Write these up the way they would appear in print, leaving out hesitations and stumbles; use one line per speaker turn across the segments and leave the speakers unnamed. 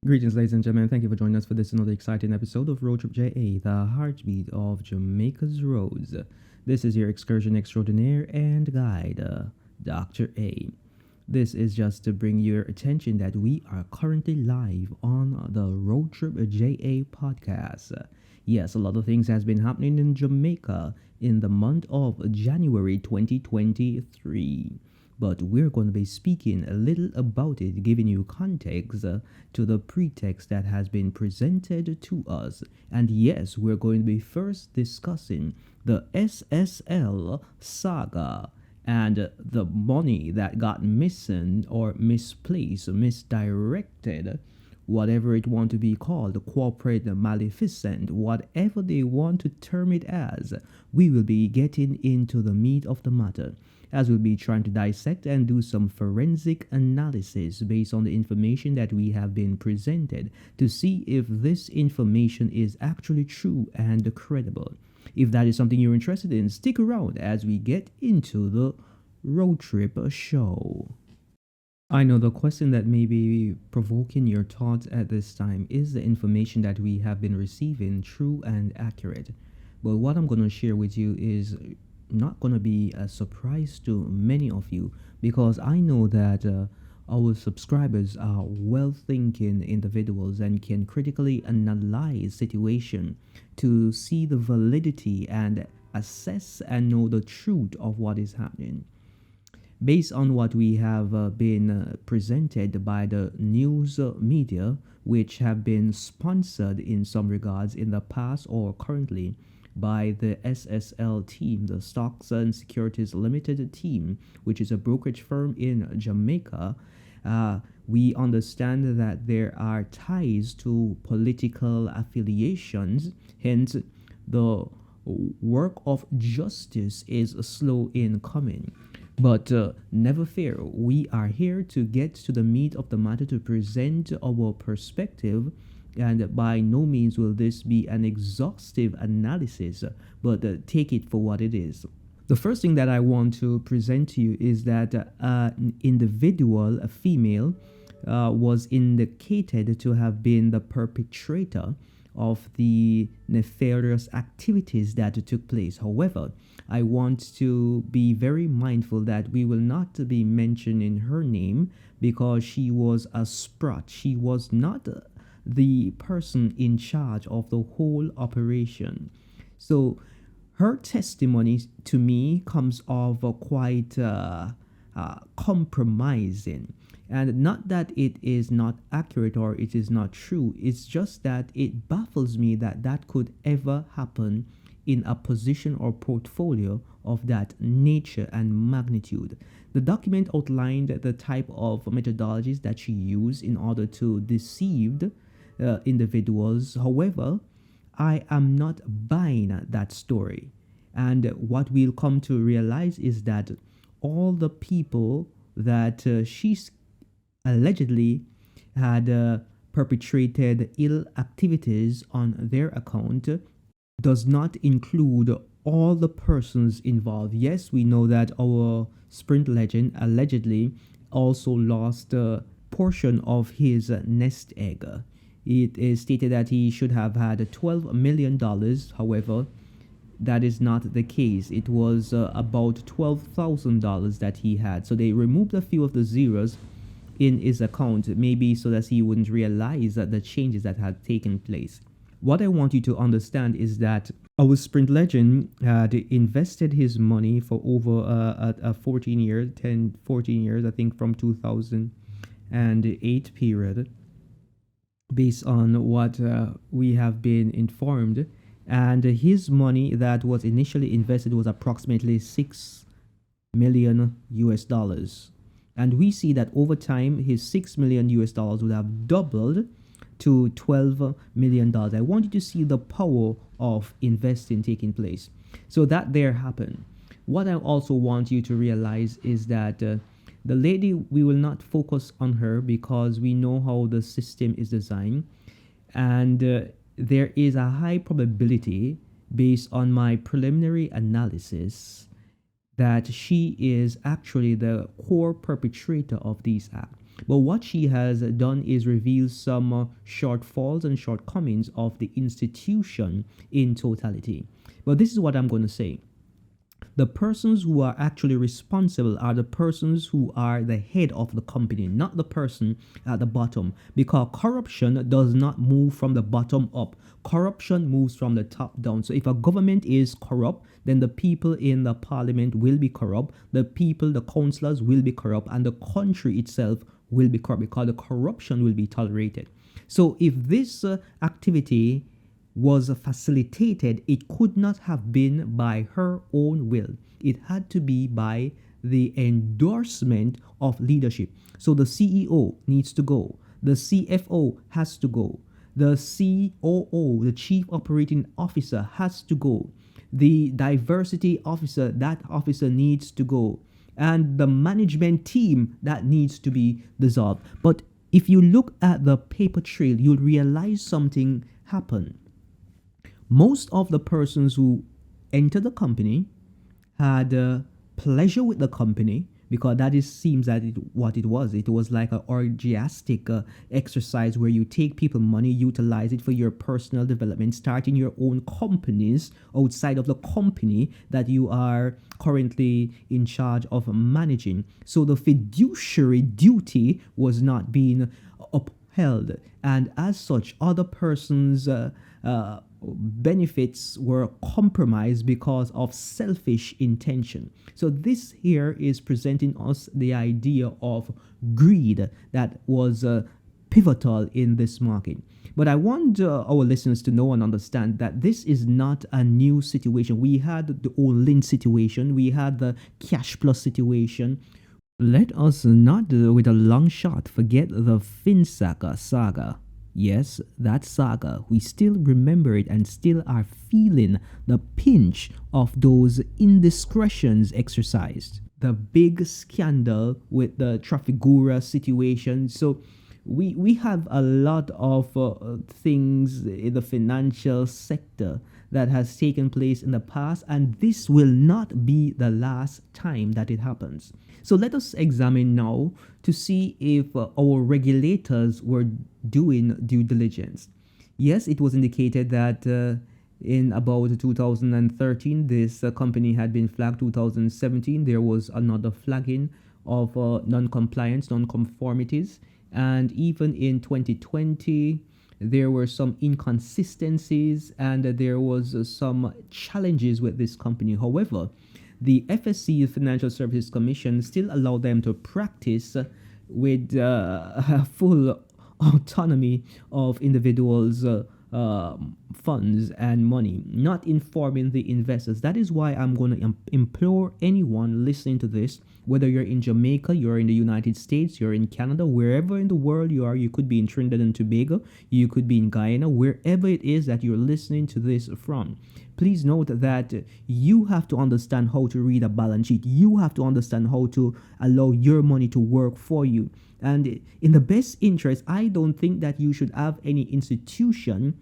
Greetings, ladies and gentlemen. Thank you for joining us for this another exciting episode of RoadTripja, the heartbeat of Jamaica's roads. This is your excursion extraordinaire and guide, Dr. A. This is just to bring your attention that we are currently live on the RoadTripja podcast. Yes, a lot of things has been happening in Jamaica in the month of January 2023, but we're going to be speaking a little about it, giving you context to the pretext that has been presented to us. And yes, we're going to be first discussing the SSL saga and the money that got missing or misplaced, misdirected, whatever it want to be called, corporate maleficent, whatever they want to term it as. We will be getting into the meat of the matter, as we'll be trying to dissect and do some forensic analysis based on the information that we have been presented to see if this information is actually true and credible. If that is something you're interested in, stick around as we get into the road trip show. I know the question that may be provoking your thoughts at this time is the information that we have been receiving true and accurate. But what I'm going to share with you is not going to be a surprise to many of you, because I know that our subscribers are well-thinking individuals and can critically analyze situation to see the validity and assess and know the truth of what is happening. Based on what we have been presented by the news media, which have been sponsored in some regards in the past or currently by the SSL team, the Stocks and Securities Limited team, which is a brokerage firm in Jamaica, we understand that there are ties to political affiliations. Hence, the work of justice is slow in coming. But never fear, we are here to get to the meat of the matter, to present our perspective, and by no means will this be an exhaustive analysis, but take it for what it is. The first thing that I want to present to you is that an individual, a female, was indicated to have been the perpetrator of the nefarious activities that took place. However, I want to be very mindful that we will not be mentioning her name, because she was a sprot. She was not the person in charge of the whole operation. So her testimony to me comes off quite compromising. And not that it is not accurate or it is not true, it's just that it baffles me that that could ever happen in a position or portfolio of that nature and magnitude. The document outlined the type of methodologies that she used in order to deceive individuals. However, I am not buying that story. And what we'll come to realize is that all the people that she's allegedly had perpetrated ill activities on their account does not include all the persons involved. Yes, we know that our sprint legend allegedly also lost a portion of his nest egg. It is stated that he should have had $12 million. However, that is not the case. It was about $12,000 that he had. So they removed a few of the zeros in his account, maybe so that he wouldn't realize that the changes that had taken place. What I want you to understand is that our sprint legend had invested his money for over a 14 years, 14 years, I think from 2008 period, based on what we have been informed. And his money that was initially invested was approximately $6 million US dollars. And we see that over time, his $6 million US dollars would have doubled to $12 million. I want you to see the power of investing taking place. So that there happened. What I also want you to realize is that the lady, we will not focus on her because we know how the system is designed. And there is a high probability, based on my preliminary analysis, that she is actually the core perpetrator of these acts. But what she has done is reveal some shortfalls and shortcomings of the institution in totality. But this is what I'm going to say. The persons who are actually responsible are the persons who are the head of the company, not the person at the bottom, because corruption does not move from the bottom up. Corruption moves from the top down. So if a government is corrupt, then the people in the parliament will be corrupt, the people, the councillors will be corrupt, and the country itself will be corrupt because the corruption will be tolerated. So if this activity was facilitated, it could not have been by her own will. It had to be by the endorsement of leadership. So the CEO needs to go. The CFO has to go. The COO, the Chief Operating Officer, has to go. The diversity officer, that officer needs to go. And the management team, that needs to be dissolved. But if you look at the paper trail, you'll realize something happened. Most of the persons who entered the company had pleasure with the company, because that seems that what it was. It was like an orgiastic exercise where you take people money, utilize it for your personal development, starting your own companies outside of the company that you are currently in charge of managing. So the fiduciary duty was not being upheld, and as such, other persons' benefits were compromised because of selfish intention. So this here is presenting us the idea of greed that was pivotal in this market. But I want our listeners to know and understand that this is not a new situation. We had the old lynk situation, we had the cash plus situation. Let us not, with a long shot, forget the FinSaga saga. Yes, that saga, we still remember it and still are feeling the pinch of those indiscretions exercised. The big scandal with the Trafigura situation. So we have a lot of things in the financial sector that has taken place in the past, and this will not be the last time that it happens. So let us examine now to see if our regulators were doing due diligence. Yes, it was indicated that in about 2013, this company had been flagged. 2017, there was another flagging of non-compliance, non-conformities. And even in 2020, there were some inconsistencies and there was some challenges with this company. However, the FSC, Financial Services Commission, still allowed them to practice with full autonomy of individuals' funds and money, not informing the investors. That is why I'm going to implore anyone listening to this, whether you're in Jamaica, you're in the United States, you're in Canada, wherever in the world you are, you could be in Trinidad and Tobago, you could be in Guyana, wherever it is that you're listening to this from. Please note that you have to understand how to read a balance sheet. You have to understand how to allow your money to work for you. And in the best interest, I don't think that you should have any institution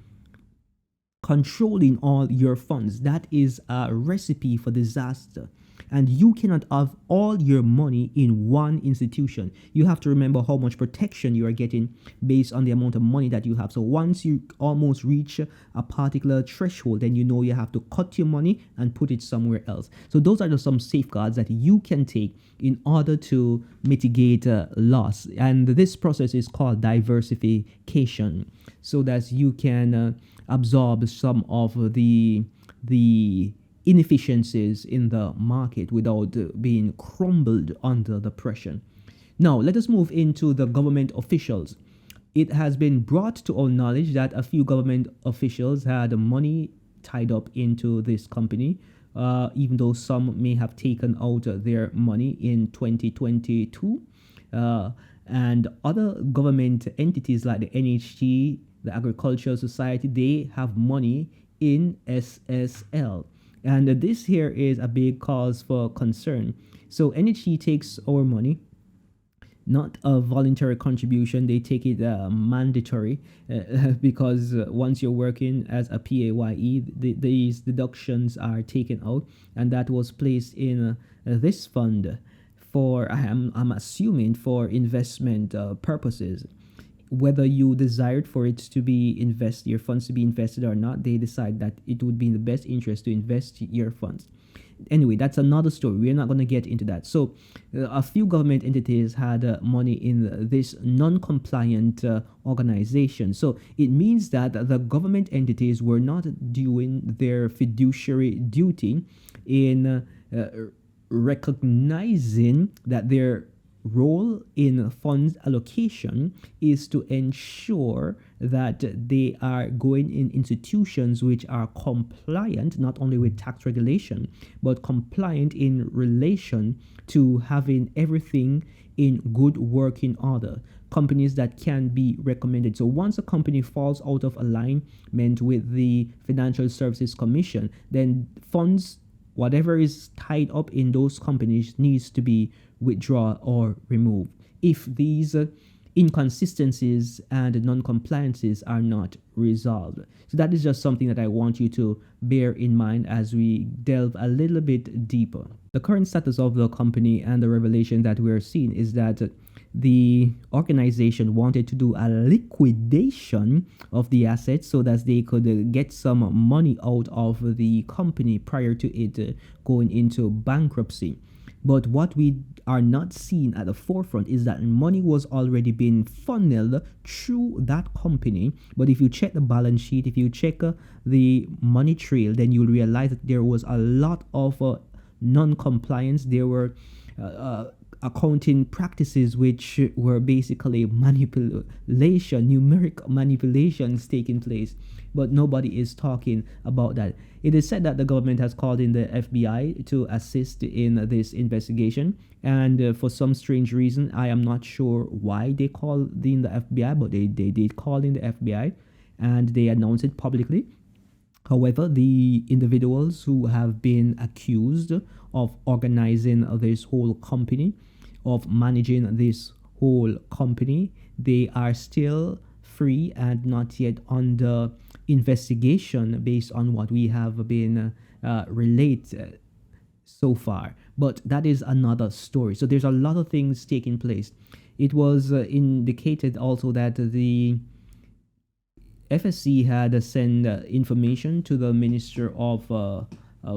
controlling all your funds. That is a recipe for disaster. And you cannot have all your money in one institution. You have to remember how much protection you are getting based on the amount of money that you have. So once you almost reach a particular threshold, then you know you have to cut your money and put it somewhere else. So those are just some safeguards that you can take in order to mitigate loss. And this process is called diversification, so that you can absorb some of the inefficiencies in the market without being crumbled under the pressure. Now, let us move into the government officials. It has been brought to our knowledge that a few government officials had money tied up into this company, even though some may have taken out their money in 2022. And other government entities like the NHT, the Agricultural Society, they have money in SSL. And this here is a big cause for concern. So NHT takes our money. not a voluntary contribution. They take it mandatory because once you're working as a PAYE, these deductions are taken out, and that was placed in this fund for, I'm assuming, for investment purposes. Whether you desired for it to be your funds to be invested or not, they decide that it would be in the best interest to invest your funds. Anyway, that's another story. We're not going to get into that. So a few government entities had money in this non-compliant organization. So it means that the government entities were not doing their fiduciary duty in recognizing that their role in funds allocation is to ensure that they are going in institutions which are compliant not only with tax regulation but compliant in relation to having everything in good working order, companies that can be recommended. So once a company falls out of alignment with the Financial Services Commission, then funds, whatever is tied up in those companies, needs to be withdrawn or removed if these inconsistencies and non-compliances are not resolved. So that is just something that I want you to bear in mind as we delve a little bit deeper. The current status of the company and the revelation that we're seeing is that the organization wanted to do a liquidation of the assets so that they could get some money out of the company prior to it going into bankruptcy. But what we are not seeing at the forefront is that money was already being funneled through that company. But if you check the balance sheet, if you check the money trail, then you'll realize that there was a lot of non-compliance. There were accounting practices which were basically manipulation, numeric manipulations taking place, but nobody is talking about that. It is said that the government has called in the FBI to assist in this investigation, and for some strange reason, I am not sure why they called in the FBI, but they did call in the FBI and they announced it publicly. However, the individuals who have been accused of organizing this whole company, of managing this whole company, they are still free and not yet under investigation based on what we have been related so far. But that is another story. So there's a lot of things taking place. It was indicated also that the FSC had sent information to the Minister of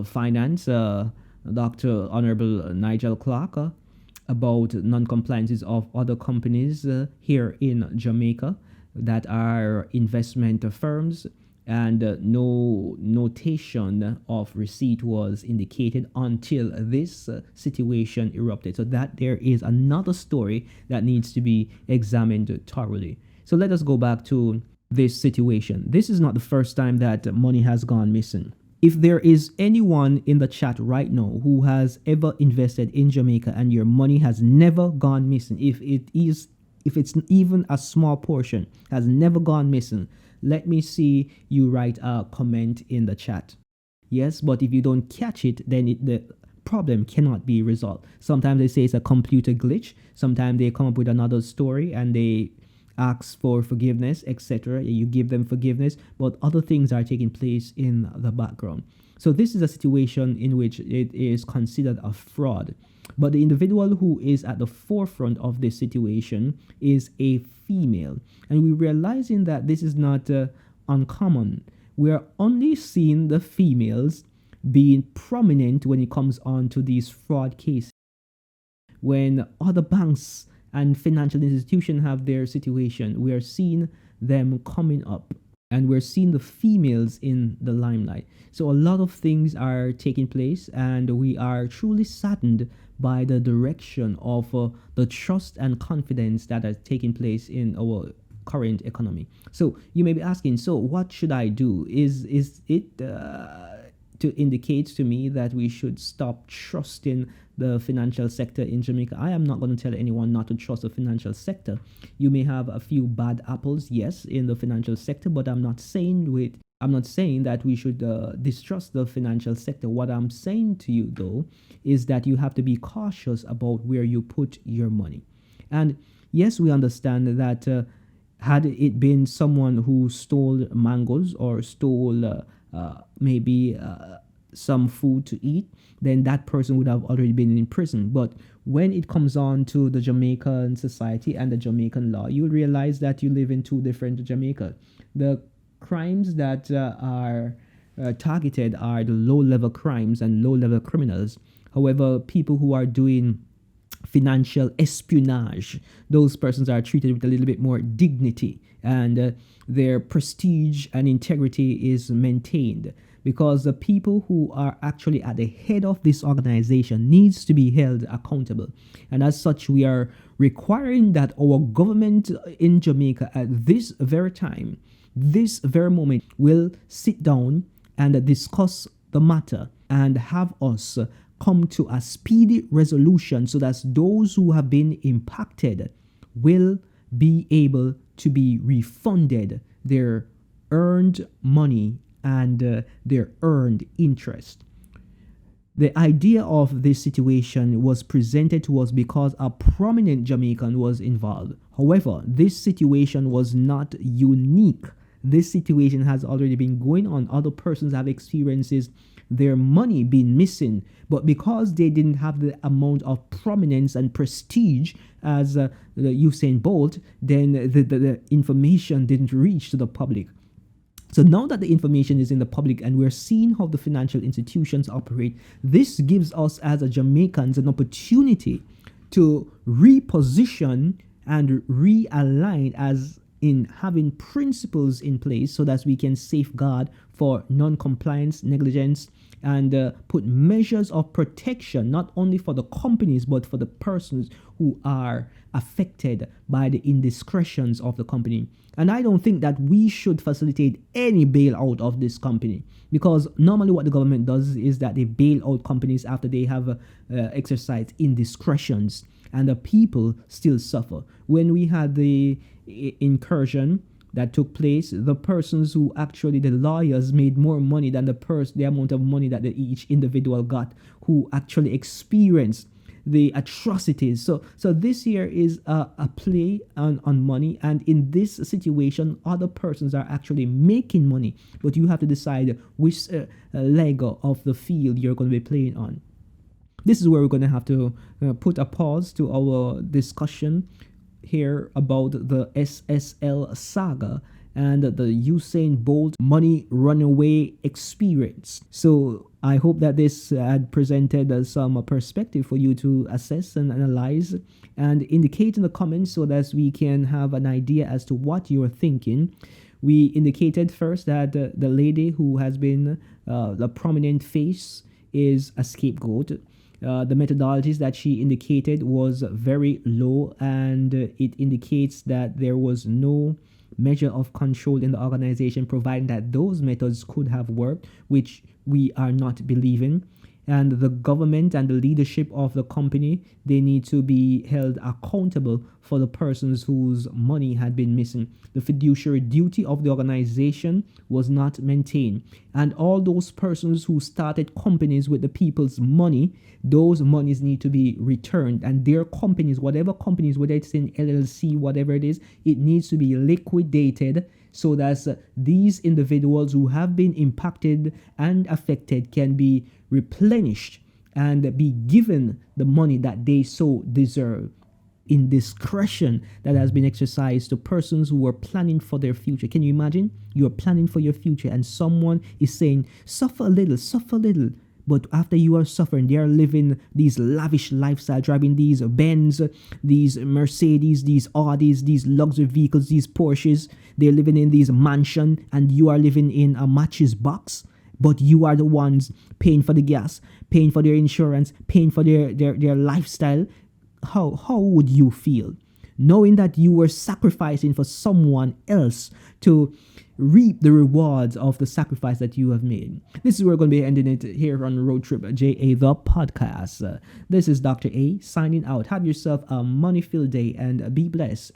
Finance, Dr. Honorable Nigel Clark, about non-compliances of other companies here in Jamaica that are investment firms, and no notation of receipt was indicated until this situation erupted. So that there is another story that needs to be examined thoroughly. So let us go back to this situation. This is not the first time that money has gone missing. If there is anyone in the chat right now who has ever invested in Jamaica and your money has never gone missing, if it's even a small portion has never gone missing, let me see you write a comment in the chat. Yes, but if you don't catch it, then the problem cannot be resolved. Sometimes they say it's a computer glitch. Sometimes they come up with another story and they ask for forgiveness, etc. You give them forgiveness, but other things are taking place in the background. So this is a situation in which it is considered a fraud. But the individual who is at the forefront of this situation is a female. And we're realizing that this is not uncommon. We are only seeing the females being prominent when it comes on to these fraud cases. When other banks and financial institutions have their situation, we are seeing them coming up, and we're seeing the females in the limelight. So a lot of things are taking place, and we are truly saddened by the direction of the trust and confidence that are taking place in our current economy. So you may be asking, so what should I do? Is it to indicate to me that we should stop trusting the financial sector in Jamaica? I am not going to tell anyone not to trust the financial sector. You may have a few bad apples, yes, in the financial sector, but I'm not saying that we should distrust the financial sector. What I'm saying to you, though, is that you have to be cautious about where you put your money. And yes, we understand that had it been someone who stole mangoes or stole maybe some food to eat, then that person would have already been in prison. But when it comes on to the Jamaican society and the Jamaican law, you realize that you live in two different Jamaica. The crimes that are targeted are the low-level crimes and low-level criminals. However, people who are doing financial espionage, those persons are treated with a little bit more dignity, and their prestige and integrity is maintained, because the people who are actually at the head of this organization needs to be held accountable. And as such, we are requiring that our government in Jamaica at this very time, this very moment, will sit down and discuss the matter and have us come to a speedy resolution, so that those who have been impacted will be able to be refunded their earned money and their earned interest. The idea of this situation was presented to us because a prominent Jamaican was involved. However, this situation was not unique. This situation has already been going on. Other persons have experiences their money being missing, but because they didn't have the amount of prominence and prestige as Usain Bolt, then the information didn't reach to the public. So now that the information is in the public and we're seeing how the financial institutions operate, this gives us as a Jamaicans an opportunity to reposition and realign, as in having principles in place so that we can safeguard for non-compliance, negligence, and put measures of protection not only for the companies but for the persons who are affected by the indiscretions of the company. And I don't think that we should facilitate any bailout of this company, because normally what the government does is that they bail out companies after they have exercised indiscretions, and the people still suffer. When we had the incursion that took place, the persons who actually, the lawyers, made more money than the amount of money that each individual got who actually experienced the atrocities. So this here is a play on money, and in this situation, other persons are actually making money, but you have to decide which leg of the field you're going to be playing on. This is where we're going to have to put a pause to our discussion here about the SSL saga and the Usain Bolt money runaway experience. So I hope that this had presented some perspective for you to assess and analyze, and indicate in the comments so that we can have an idea as to what you're thinking. We indicated first that the lady who has been the prominent face is a scapegoat. The methodologies that she indicated was very low, and it indicates that there was no measure of control in the organization, providing that those methods could have worked, which we are not believing. And the government and the leadership of the company, they need to be held accountable for the persons whose money had been missing. The fiduciary duty of the organization was not maintained. And all those persons who started companies with the people's money, those monies need to be returned. And their companies, whatever companies, whether it's in LLC, whatever it is, it needs to be liquidated, so that these individuals who have been impacted and affected can be replenished and be given the money that they so deserve. Indiscretion that has been exercised to persons who were planning for their future. Can you imagine? You're planning for your future and someone is saying, suffer a little, suffer a little. But after you are suffering, they are living these lavish lifestyle, driving these Benz, these Mercedes, these Audis, these luxury vehicles, these Porsches. They're living in these mansions, and you are living in a matches box. But you are the ones paying for the gas, paying for their insurance, paying for their lifestyle. How would you feel, knowing that you were sacrificing for someone else to reap the rewards of the sacrifice that you have made? This is where we're going to be ending it here on RoadTripja, the podcast. This is Dr. A signing out. Have yourself a money-filled day and be blessed.